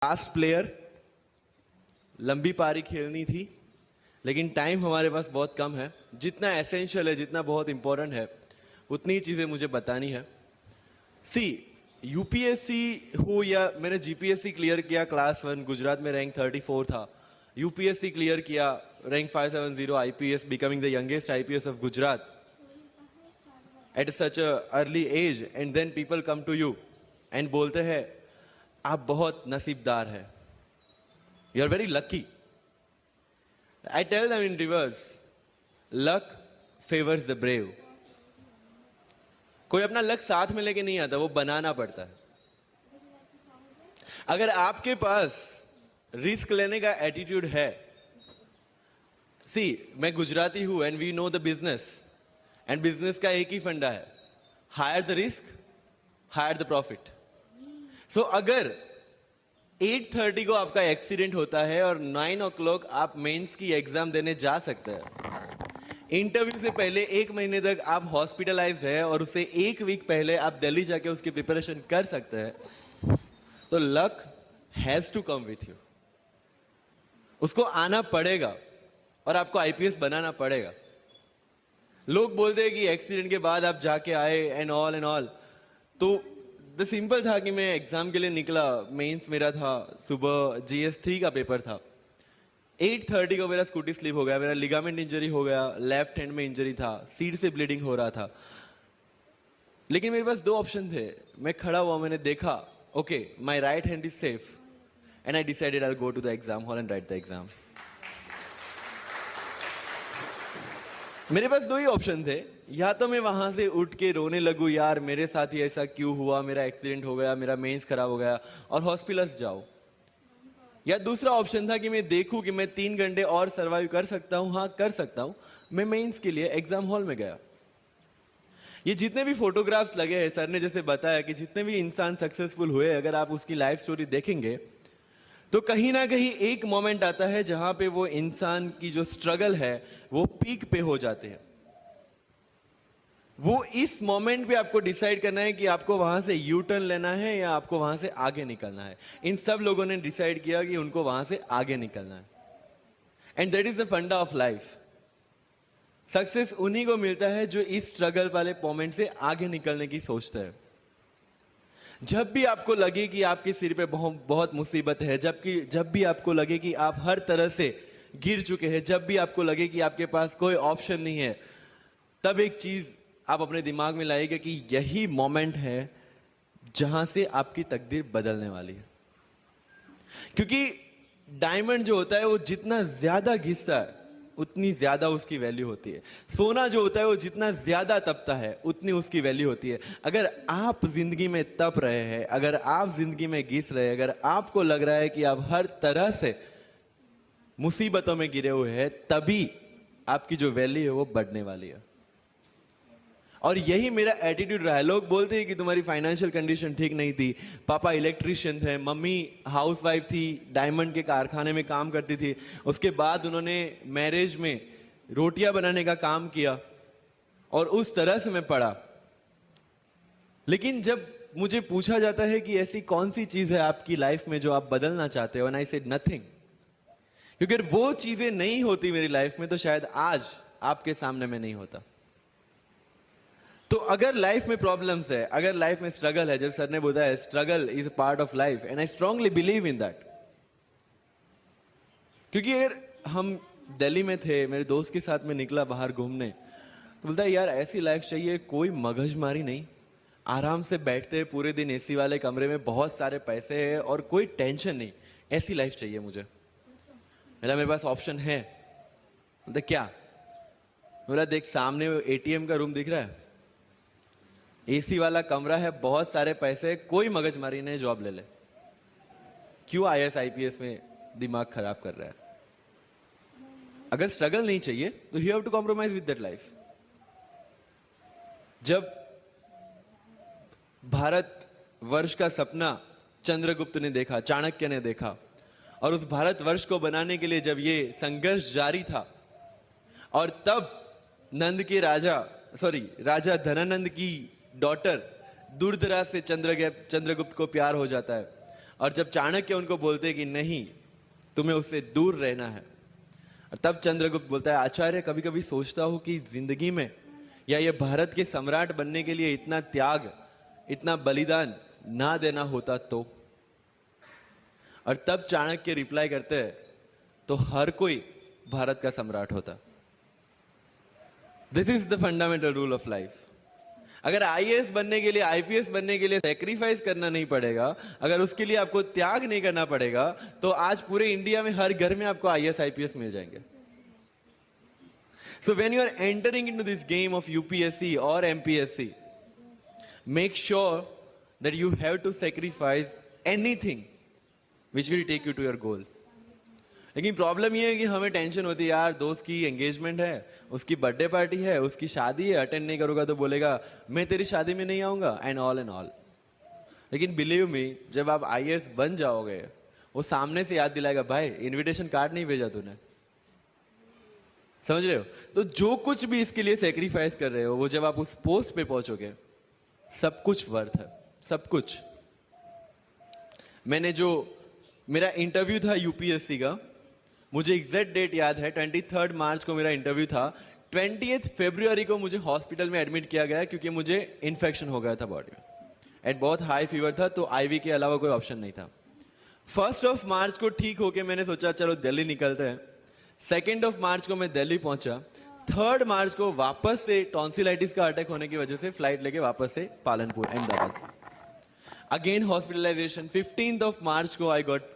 Fast player, लंबी पारी खेलनी थी, लेकिन टाइम हमारे पास बहुत कम है। जितना एसेंशियल है, जितना बहुत इंपॉर्टेंट है, उतनी ही चीजें मुझे बतानी है। सी, यूपीएससी हो या मैंने जीपीएससी क्लियर किया, क्लास 1 गुजरात में रैंक 34 था। यूपीएससी क्लियर किया, rank 570, IPS, becoming the youngest IPS of Gujarat at such a early age, and then people come to you and बोलते हैं आप बहुत नसीबदार है, you are very lucky. I tell them in reverse, luck favors the brave. कोई अपना luck साथ में लेके नहीं आता, वो बनाना पड़ता है। अगर आपके पास रिस्क लेने का एटीट्यूड है, सी, मैं गुजराती हूं and we know the business, and business का एक ही फंडा है, higher the risk, higher the profit. So अगर 8:30 को आपका एक्सीडेंट होता है और 9 o'clock आप मेंस की एग्जाम देने जा सकते हैं, इंटरव्यू से पहले 1 महीने तक आप हॉस्पिटलाइज्ड है और उससे 1 वीक पहले आप दिल्ली जाके उसकी प्रिपरेशन कर सकते हैं, तो luck has to come with you. उसको आना पड़ेगा और आपको आईपीएस बनाना पड़ेगा। लोग बोलते हैं कि एक्सीडेंट के बाद आप जाके आए एंड ऑल, तो द सिंपल था कि मैं एग्जाम के लिए निकला, मेंस मेरा था, सुबह GS3 का पेपर था। 8:30 को मेरा स्कूटी स्लिप हो गया, मेरा लिगामेंट इंजरी हो गया, लेफ्ट हैंड में इंजरी था, सीट से ब्लीडिंग हो रहा था। लेकिन मेरे पास 2 ऑप्शन थे। मैं खड़ा हुआ, मैंने देखा, okay my right hand is safe, and I decided I will go to the exam hall and write the exam. मेरे पास 2 ही ऑप्शन थे, या तो मैं वहां से उठ के रोने लगूं, यार मेरे साथ ही ऐसा क्यों हुआ, मेरा एक्सीडेंट हो गया, मेरा मेंस खराब हो गया, और हॉस्पिटल जाओ। या दूसरा ऑप्शन था कि मैं देखूं कि मैं 3 घंटे और सरवाइव कर सकता हूं। हाँ, कर सकता हूं। मैं मेंस के लिए एग्जाम हॉल में गया। ये जितने भी फोटोग्राफ्स लगे हैं, सर ने जैसे बताया कि जितने भी इंसान सक्सेसफुल हुए, अगर आप उसकी लाइफ स्टोरी देखेंगे तो कहीं ना कहीं एक मोमेंट आता है जहां पे वो इंसान की जो स्ट्रगल है वो पीक पे हो जाते हैं। वो इस मोमेंट पे आपको डिसाइड करना है कि आपको वहां से यू टर्न लेना है या आपको वहां से आगे निकलना है। इन सब लोगों ने डिसाइड किया कि उनको वहां से आगे निकलना है, एंड दैट इज द फंडा ऑफ लाइफ। सक्सेस उन्हीं को मिलता है जो इस स्ट्रगल वाले मोमेंट से आगे निकलने की सोचता है। जब भी आपको लगे कि आपके सिर पे बहुत मुसीबत है, जब भी आपको लगे कि आप हर तरह से गिर चुके हैं, जब भी आपको लगे कि आपके पास कोई ऑप्शन नहीं है, तब एक चीज आप अपने दिमाग में लाइएगा कि यही मोमेंट है जहां से आपकी तकदीर बदलने वाली है। क्योंकि डायमंड जो होता है वो जितना ज्यादा घिसता है उतनी ज्यादा उसकी वैल्यू होती है। सोना जो होता है वो जितना ज्यादा तपता है उतनी उसकी वैल्यू होती है। अगर आप जिंदगी में तप रहे हैं, अगर आप जिंदगी में घिस रहे हैं, अगर आपको लग रहा है कि आप हर तरह से मुसीबतों में गिरे हुए हैं, तभी आपकी जो वैल्यू है वो बढ़ने वाली है। और यही मेरा एटीट्यूड रहा है। लोग बोलते हैं कि तुम्हारी फाइनेंशियल कंडीशन ठीक नहीं थी, पापा इलेक्ट्रिशियन थे, मम्मी हाउसवाइफ थी, डायमंड के कारखाने में काम करती थी, उसके बाद उन्होंने मैरिज में रोटियां बनाने का काम किया, और उस तरह से मैं पढ़ा। लेकिन जब मुझे पूछा जाता है कि ऐसी कौन सी चीज है आपकी लाइफ में जो आप बदलना चाहते हो, एंड आई सेड नथिंग। क्योंकि अगर वो चीजें नहीं होती मेरी लाइफ में तो शायद आज आपके सामने मैं नहीं होता। तो अगर लाइफ में प्रॉब्लम्स है, अगर लाइफ में स्ट्रगल है, जैसे सर ने बताया struggle is a part of life, and I strongly believe in that. क्योंकि अगर हम दिल्ली में थे, मेरे दोस्त के साथ में निकला बाहर घूमने, तो बोलता है यार ऐसी लाइफ चाहिए, कोई मगजमारी नहीं, आराम से बैठते हैं पूरे दिन एसी वाले कमरे में, बहुत सारे पैसे हैं और कोई टेंशन नहीं, ऐसी लाइफ चाहिए मुझे। मेरे पास ऑप्शन है। बोलता क्या? बोला देख सामने एटीएम का रूम दिख रहा है, एसी वाला कमरा है, बहुत सारे पैसे, कोई मगजमारी नहीं, जॉब ले ले। क्यों आईएएस आईपीएस में दिमाग खराब कर रहा है? अगर स्ट्रगल नहीं चाहिए तो you have to compromise with that life. जब भारत वर्ष का सपना चंद्रगुप्त ने देखा, चाणक्य ने देखा, और उस भारत वर्ष को बनाने के लिए जब ये संघर्ष जारी था, और तब राजा धनानंद की डॉटर दुर्धरा से चंद्रगुप्त को प्यार हो जाता है, और जब चाणक्य उनको बोलते कि नहीं, तुम्हें उससे दूर रहना है, और तब चंद्रगुप्त बोलता है, आचार्य कभी कभी सोचता हूं कि जिंदगी में या ये भारत के सम्राट बनने के लिए इतना त्याग, इतना बलिदान ना देना होता तो। और तब चाणक्य रिप्लाई करते हैं, तो हर कोई भारत का सम्राट होता। This is the fundamental rule of life. अगर आईएएस बनने के लिए, आईपीएस बनने के लिए सेक्रीफाइस करना नहीं पड़ेगा, अगर उसके लिए आपको त्याग नहीं करना पड़ेगा, तो आज पूरे इंडिया में हर घर में आपको आईएएस आईपीएस मिल जाएंगे। So when you are entering into this game of UPSC or MPSC, make sure that you have to sacrifice anything which will take you to your goal. लेकिन प्रॉब्लम ये है कि हमें टेंशन होती है, यार दोस्त की एंगेजमेंट है, उसकी बर्थडे पार्टी है, उसकी शादी है, अटेंड नहीं करूंगा तो बोलेगा मैं तेरी शादी में नहीं आऊंगा, एंड ऑल। लेकिन बिलीव मी, जब आप आईएएस बन जाओगे, वो सामने से याद दिलाएगा, भाई इनविटेशन कार्ड नहीं भेजा तूने। समझ रहे हो? तो जो कुछ भी इसके लिए सेक्रीफाइस कर रहे हो, वो जब आप उस पोस्ट पे पहुंचोगे, सब कुछ वर्थ है, सब कुछ। मेरा इंटरव्यू था यूपीएससी का, मुझे एग्जैक्ट डेट याद है, 23 मार्च को मेरा इंटरव्यू था। 20 फरवरी को मुझे हॉस्पिटल में एडमिट किया गया क्योंकि मुझे इन्फेक्शन हो गया था बॉडी में, एंड बहुत हाई फीवर था, तो आईवी के अलावा कोई ऑप्शन नहीं था। 1 मार्च को ठीक होके मैंने सोचा चलो दिल्ली निकलते हैं। 2 मार्च को मैं दिल्ली पहुंचा। 3 मार्च को वापस से टॉन्सिलाइटिस का अटैक होने की वजह से फ्लाइट लेके वापस से पालनपुर, अहमदाबाद, अगेन हॉस्पिटलाइजेशन। 15 मार्च को I got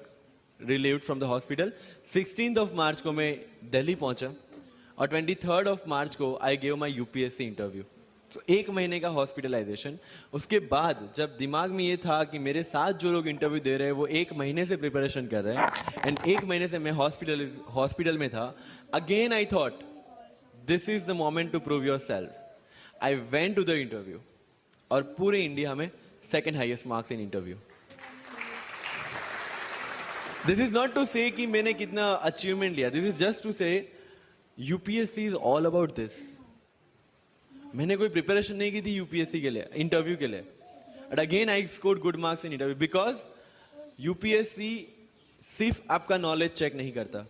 relieved from the hospital. 16 मार्च को मैं दिल्ली पहुंचा, और 23 मार्च को I gave my UPSC interview. तो 1 महीने का हॉस्पिटलाइजेशन। उसके बाद जब दिमाग में ये था कि मेरे साथ जो लोग इंटरव्यू दे रहे हैं वो 1 महीने से प्रिपरेशन कर रहे हैं, एंड 1 महीने से मैं हॉस्पिटल में था, again I thought this is the moment to prove yourself. I went to the interview, और पूरे इंडिया में 2nd highest marks in interview. This is not to say कि मैंने कितना अचीवमेंट लिया, this is just to say UPSC is all about this. मैंने कोई preparation नहीं की थी यूपीएससी के लिए, इंटरव्यू के लिए, but again I scored good marks in interview, because UPSC सिर्फ आपका नॉलेज चेक नहीं करता।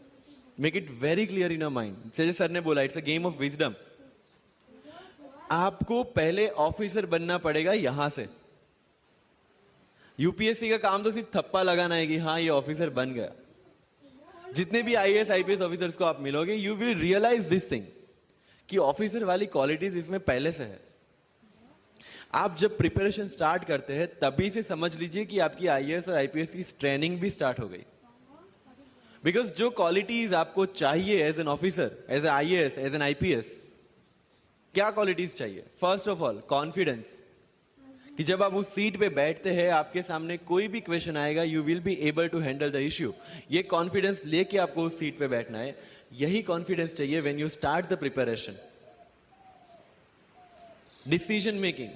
Make it very clear in your mind, जैसे सर ने बोला, it's a game of wisdom. आपको पहले ऑफिसर बनना पड़ेगा यहां से। यूपीएससी का काम तो सिर्फ थप्पा लगाना है कि हाँ ये ऑफिसर बन गया। जितने भी आईएएस आईपीएस ऑफिसर्स को आप मिलोगे, you will realise this thing कि ऑफिसर वाली क्वालिटीज इसमें पहले से है। आप जब प्रिपरेशन स्टार्ट करते हैं तभी से समझ लीजिए कि आपकी आईएएस और आईपीएस की ट्रेनिंग भी स्टार्ट हो गई। बिकॉज जो क्वालिटीज आपको चाहिए as an officer, as an IAS, as an IPS, क्या क्वालिटीज चाहिए? फर्स्ट ऑफ ऑल कॉन्फिडेंस, कि जब आप उस सीट पे बैठते हैं, आपके सामने कोई भी क्वेश्चन आएगा, you will be able to handle the issue. ये कॉन्फिडेंस लेके आपको उस सीट पे बैठना है। यही कॉन्फिडेंस चाहिए when you start the preparation. Decision making,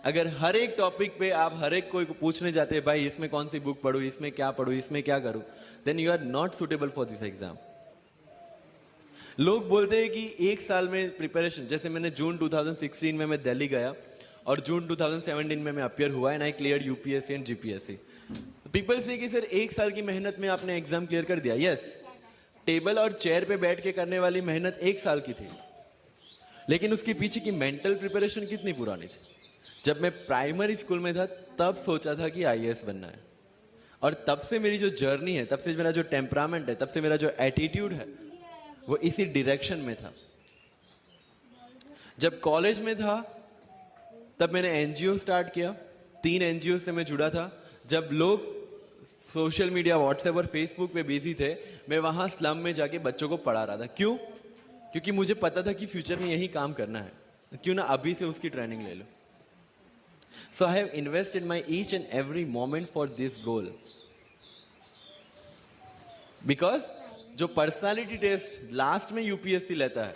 अगर हर एक टॉपिक पे आप हर एक कोई को पूछने जाते हैं, भाई इसमें कौन सी बुक पढूं, इसमें क्या पढूं, इसमें क्या करूं, then you are not suitable for this exam. लोग बोलते हैं कि 1 साल में प्रिपरेशन, जैसे मैंने जून 2016 में मैं दिल्ली गया, और जून 2017 में मैं अपियर हुआ, and I clear UPSC and GPSC. People से कि सर 1 साल की मेहनत में आपने एग्जाम क्लियर कर दिया। यस, टेबल और चेयर पे बैठ के करने वाली मेहनत 1 साल की थी, लेकिन उसके पीछे की मेंटल प्रिपरेशन कितनी पुरानी थी। जब मैं प्राइमरी स्कूल में था तब सोचा था कि आईएएस बनना है, और तब से मेरी जो जर्नी है, तब से मेरा जो टेम्परामेंट है, तब से मेरा जो एटीट्यूड है, वो इसी डायरेक्शन में था। जब कॉलेज में था तब मैंने एनजीओ स्टार्ट किया, 3 एनजीओ से मैं जुड़ा था। जब लोग सोशल मीडिया, व्हाट्सएप और फेसबुक पे बिजी थे, मैं वहां स्लम में जाके बच्चों को पढ़ा रहा था। क्यों? क्योंकि मुझे पता था कि फ्यूचर में यही काम करना है, क्यों ना अभी से उसकी ट्रेनिंग ले लो। So I have invested my each and every moment for this goal. Because जो पर्सनालिटी टेस्ट लास्ट में यूपीएससी लेता है,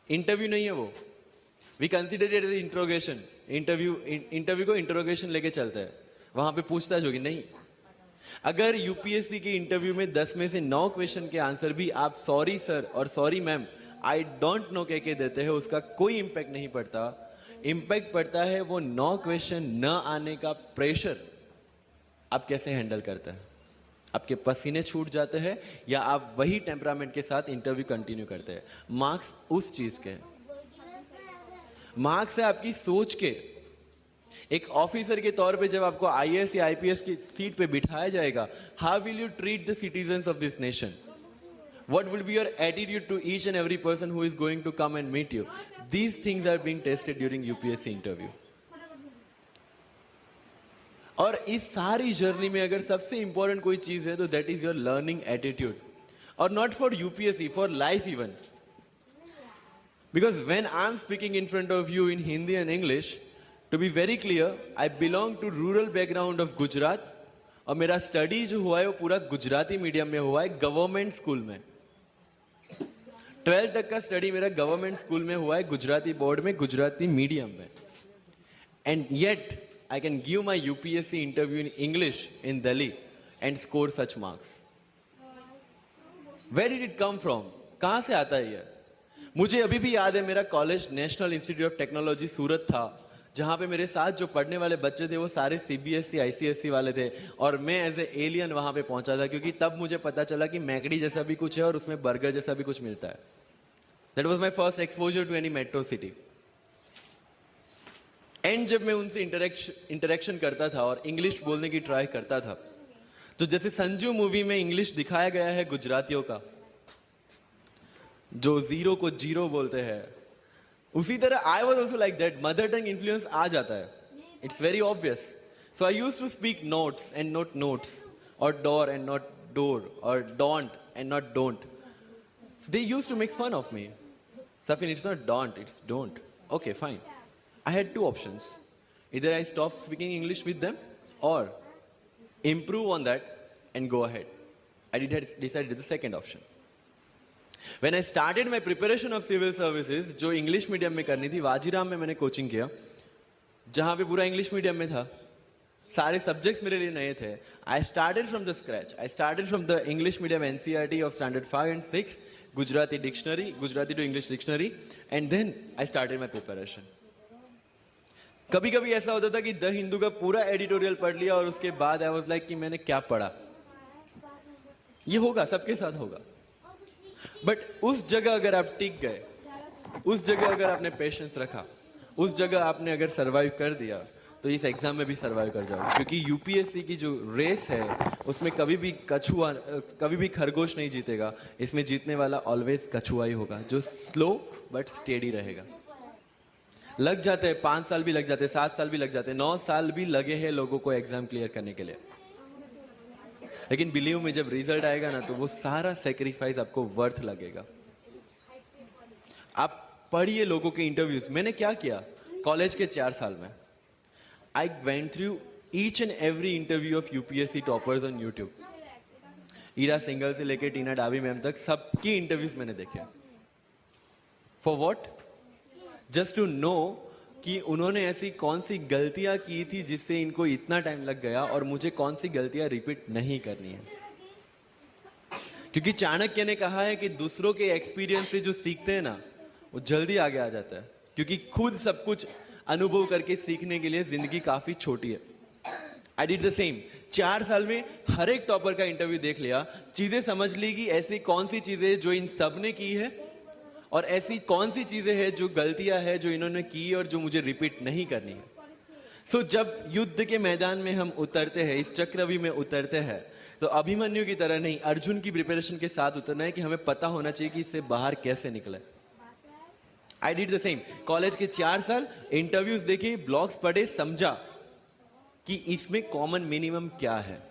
इंटरव्यू नहीं है वो, we consider it as interrogation. Interview को इंट्रोगेशन लेके चलते हैं, वहां पे पूछताछ होगी नहीं। अगर यूपीएससी के इंटरव्यू में 10 में से 9 क्वेश्चन के आंसर भी आप सॉरी सर और sorry ma'am, I don't know कह के देते हैं, उसका कोई इंपैक्ट नहीं पड़ता। इंपैक्ट पड़ता है वो 9 क्वेश्चन न आने का प्रेशर आप कैसे हैंडल करते हैं? आपके पसीने छूट जाते हैं या आप वही टेम्परामेंट के साथ इंटरव्यू कंटिन्यू करते हैं? मार्क्स उस चीज के, मार्क्स है आपकी सोच के। एक ऑफिसर के तौर पे जब आपको आईएएस या आईपीएस की सीट पे बिठाया जाएगा, how will you treat the citizens of this nation? What will be your attitude to each and every person who is going to come and meet you? These things are being tested during UPSC interview. और इस सारी journey में अगर सबसे important कोई चीज है तो that is your learning attitude, और not for UPSC, for life even. Because when I'm speaking in front of you in Hindi and English, to be very clear, I belong to rural background of Gujarat, और मेरा study जो हुआ है वो पूरा Gujarati medium में हुआ है, गवर्नमेंट स्कूल में. 12th तक का स्टडी मेरा गवर्नमेंट स्कूल में हुआ है, गुजराती बोर्ड में, गुजराती मीडियम में. And yet I can give my UPSC interview in English in Delhi and score such marks. Where did it come from? कहां से आता है ये? मुझे अभी भी याद है मेरा college national institute of technology Surat था, जहां पे मेरे साथ जो पढ़ने वाले बच्चे थे वो सारे सीबीएसई आईसीएसई वाले थे, और मैं एज ए एलियन वहां पे पहुंचा था, क्योंकि तब मुझे पता चला कि मैकडी जैसा भी कुछ है और उसमें बर्गर जैसा भी कुछ मिलता है. That was my first exposure to any metro city. And जब मैं उनसे इंटरेक्शन करता था और इंग्लिश बोलने की ट्राई करता था, तो जैसे संजू मूवी में इंग्लिश दिखाया गया है गुजरातियों का, जो जीरो को जीरो बोलते हैं, उसी तरह I was also like that. Mother tongue influence आ जाता है, it's very obvious. So I use to speak notes and not notes, और डोर एंड नॉट डोर, और don't and not don't. They use to make fun of me. Safin, it's not don't, it's don't. Okay, fine. I had two options. Either I stop speaking English with them or improve on that and go ahead. I decided the second option. When I started my preparation of civil services, जो English medium में करनी थी, वाजीराम में मैंने coaching किया, जहां पे पूरा इंग्लिश मीडियम में था, सारे सब्जेक्ट्स मेरे लिए नए थे. I started from the scratch. I started from the English medium NCERT of standard 5 and 6, Gujarati dictionary, Gujarati to English dictionary, and then I started my preparation. कभी कभी ऐसा होता था कि द हिंदू का पूरा एडिटोरियल पढ़ लिया और उसके बाद आई वाज लाइक कि मैंने क्या पढ़ा. ये होगा, सबके साथ होगा. बट उस जगह अगर आप टिक गए, उस जगह अगर आपने पेशेंस रखा, उस जगह आपने अगर सरवाइव कर दिया, तो इस एग्जाम में भी सरवाइव कर जाओगे. क्योंकि यूपीएससी की जो रेस है उसमें कभी भी कछुआ, कभी भी खरगोश नहीं जीतेगा. इसमें जीतने वाला ऑलवेज कछुआ ही होगा, जो स्लो बट स्टेडी रहेगा. लग जाते हैं 5 साल भी लग जाते हैं, 7 साल भी लग जाते हैं, 9 साल भी लगे हैं लोगों को एग्जाम क्लियर करने के लिए. लेकिन बिलीव में जब रिजल्ट आएगा ना, तो वो सारा सेक्रीफाइस आपको वर्थ लगेगा. आप पढ़िए लोगों के इंटरव्यूज. मैंने क्या किया कॉलेज के 4 साल में? I went through each and every interview of UPSC toppers on YouTube. Ira Singhal से लेकर टीना डावी मैम तक सबकी इंटरव्यूज मैंने देखे. For what? Just to know कि उन्होंने ऐसी कौन सी गलतियां की थी जिससे इनको इतना टाइम लग गया, और मुझे कौन सी गलतियां रिपीट नहीं करनी है. क्योंकि चाणक्य ने कहा है कि दूसरों के एक्सपीरियंस से जो सीखते हैं ना, वो जल्दी आगे आ जाता है. क्योंकि खुद सब कुछ अनुभव करके सीखने के लिए जिंदगी काफी छोटी है. I did the same. 4 साल में हर एक टॉपर का इंटरव्यू देख लिया, चीजें समझ ली कि ऐसी कौन सी चीजें जो इन सब ने की है, और ऐसी कौन सी चीजें हैं जो गलतियां हैं जो इन्होंने की और जो मुझे रिपीट नहीं करनी है. सो जब युद्ध के मैदान में हम उतरते हैं, इस चक्रव्यूह में उतरते हैं, तो अभिमन्यु की तरह नहीं, अर्जुन की प्रिपरेशन के साथ उतरना है कि हमें पता होना चाहिए कि इससे बाहर कैसे निकले. I did the same. College के 4 साल इंटरव्यूज देखे, ब्लॉग्स पढ़े, समझा कि इसमें कॉमन मिनिमम क्या है.